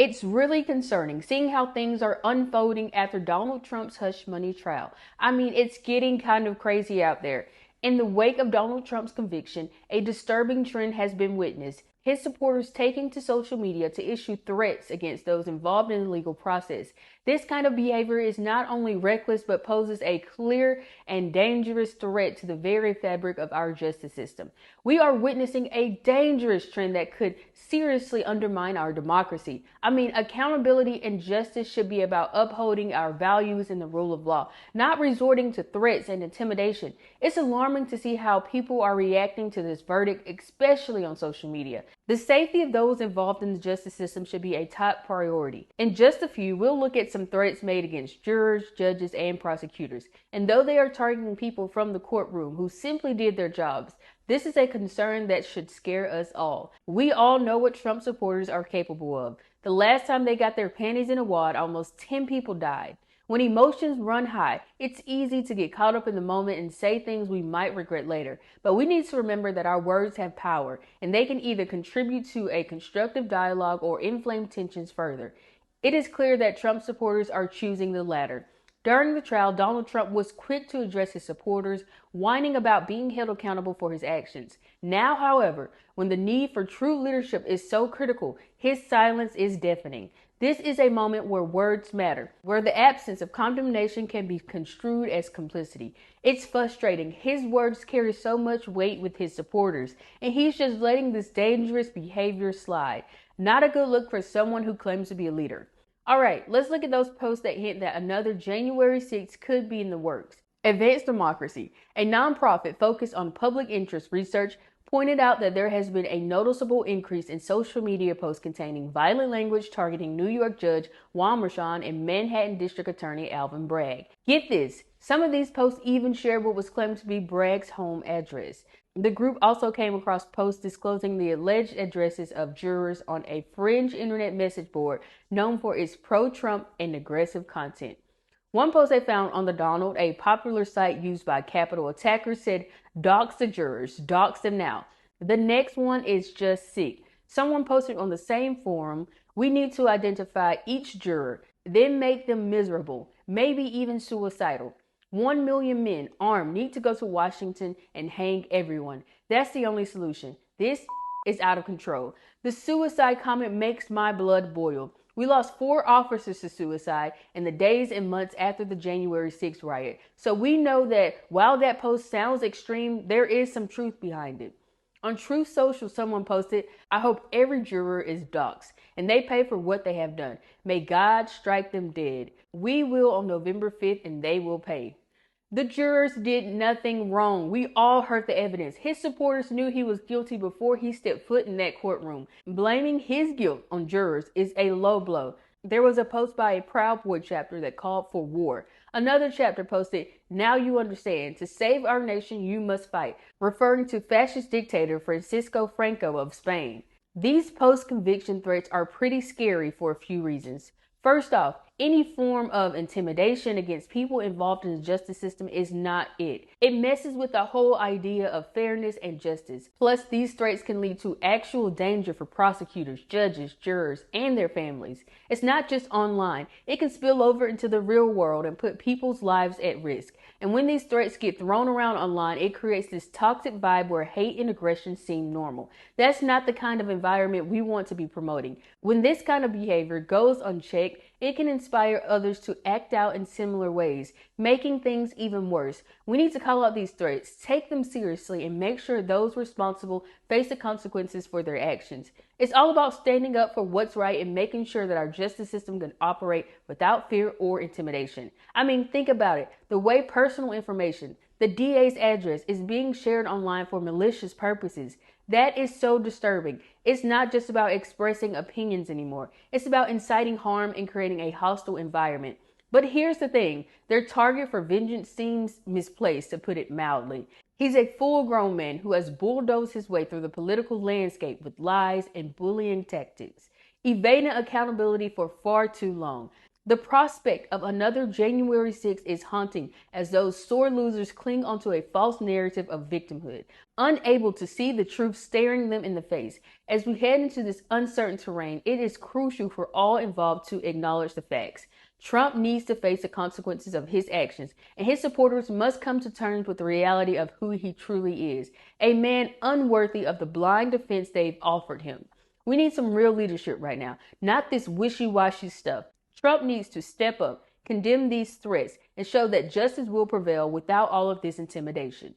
It's really concerning seeing how things are unfolding after Donald Trump's hush money trial. I mean, it's getting kind of crazy out there. In the wake of Donald Trump's conviction, a disturbing trend has been witnessed. His supporters taking to social media to issue threats against those involved in the legal process. This kind of behavior is not only reckless but poses a clear and dangerous threat to the very fabric of our justice system. We are witnessing a dangerous trend that could seriously undermine our democracy. I mean, accountability and justice should be about upholding our values and the rule of law, not resorting to threats and intimidation. It's alarming to see how people are reacting to this verdict, especially on social media. The safety of those involved in the justice system should be a top priority. In just a few, we'll look at some threats made against jurors, judges, and prosecutors. And though they are targeting people from the courtroom who simply did their jobs, this is a concern that should scare us all. We all know what Trump supporters are capable of. The last time they got their panties in a wad, almost 10 people died. When emotions run high, it's easy to get caught up in the moment and say things we might regret later. But we need to remember that our words have power, and they can either contribute to a constructive dialogue or inflame tensions further. It is clear that Trump supporters are choosing the latter. During the trial, Donald Trump was quick to address his supporters, whining about being held accountable for his actions. Now, however, when the need for true leadership is so critical, his silence is deafening. This is a moment where words matter, where the absence of condemnation can be construed as complicity. It's frustrating. His words carry so much weight with his supporters, and he's just letting this dangerous behavior slide. Not a good look for someone who claims to be a leader. All right, let's look at those posts that hint that another January 6th could be in the works. Advanced Democracy, a nonprofit focused on public interest research, pointed out that there has been a noticeable increase in social media posts containing violent language targeting New York Judge Juan Merchan and Manhattan District Attorney Alvin Bragg. Get this, some of these posts even shared what was claimed to be Bragg's home address. The group also came across posts disclosing the alleged addresses of jurors on a fringe internet message board known for its pro-Trump and aggressive content. One post they found on the Donald, a popular site used by Capitol attackers, said, "Dox the jurors, dox them now." The next one is just sick. Someone posted on the same forum, "We need to identify each juror, then make them miserable, maybe even suicidal. 1 million men armed need to go to Washington and hang everyone. That's the only solution. This is out of control." The suicide comment makes my blood boil. We lost 4 officers to suicide in the days and months after the January 6th riot. So we know that while that post sounds extreme, there is some truth behind it. On Truth Social, someone posted, "I hope every juror is doxxed and they pay for what they have done. May God strike them dead. We will on November 5th and they will pay." The jurors did nothing wrong. We all heard the evidence. His supporters knew he was guilty before he stepped foot in that courtroom. Blaming his guilt on jurors is a low blow. There was a post by a Proud Boy chapter that called for war. Another chapter posted, "Now you understand. To save our nation, you must fight," referring to fascist dictator Francisco Franco of Spain. These post-conviction threats are pretty scary for a few reasons. First off, any form of intimidation against people involved in the justice system is not it. It messes with the whole idea of fairness and justice. Plus, these threats can lead to actual danger for prosecutors, judges, jurors, and their families. It's not just online. It can spill over into the real world and put people's lives at risk. And when these threats get thrown around online, it creates this toxic vibe where hate and aggression seem normal. That's not the kind of environment we want to be promoting. When this kind of behavior goes unchecked, it can inspire others to act out in similar ways, making things even worse. We need to call out these threats, take them seriously, and make sure those responsible face the consequences for their actions. It's all about standing up for what's right and making sure that our justice system can operate without fear or intimidation. I mean, think about it. The way personal information, the DA's address, is being shared online for malicious purposes. That is so disturbing. It's not just about expressing opinions anymore. It's about inciting harm and creating a hostile environment. But here's the thing. Their target for vengeance seems misplaced, to put it mildly. He's a full-grown man who has bulldozed his way through the political landscape with lies and bullying tactics, evading accountability for far too long. The prospect of another January 6th is haunting as those sore losers cling onto a false narrative of victimhood, unable to see the truth staring them in the face. As we head into this uncertain terrain, it is crucial for all involved to acknowledge the facts. Trump needs to face the consequences of his actions, and his supporters must come to terms with the reality of who he truly is, a man unworthy of the blind defense they've offered him. We need some real leadership right now, not this wishy-washy stuff. Trump needs to step up, condemn these threats, and show that justice will prevail without all of this intimidation.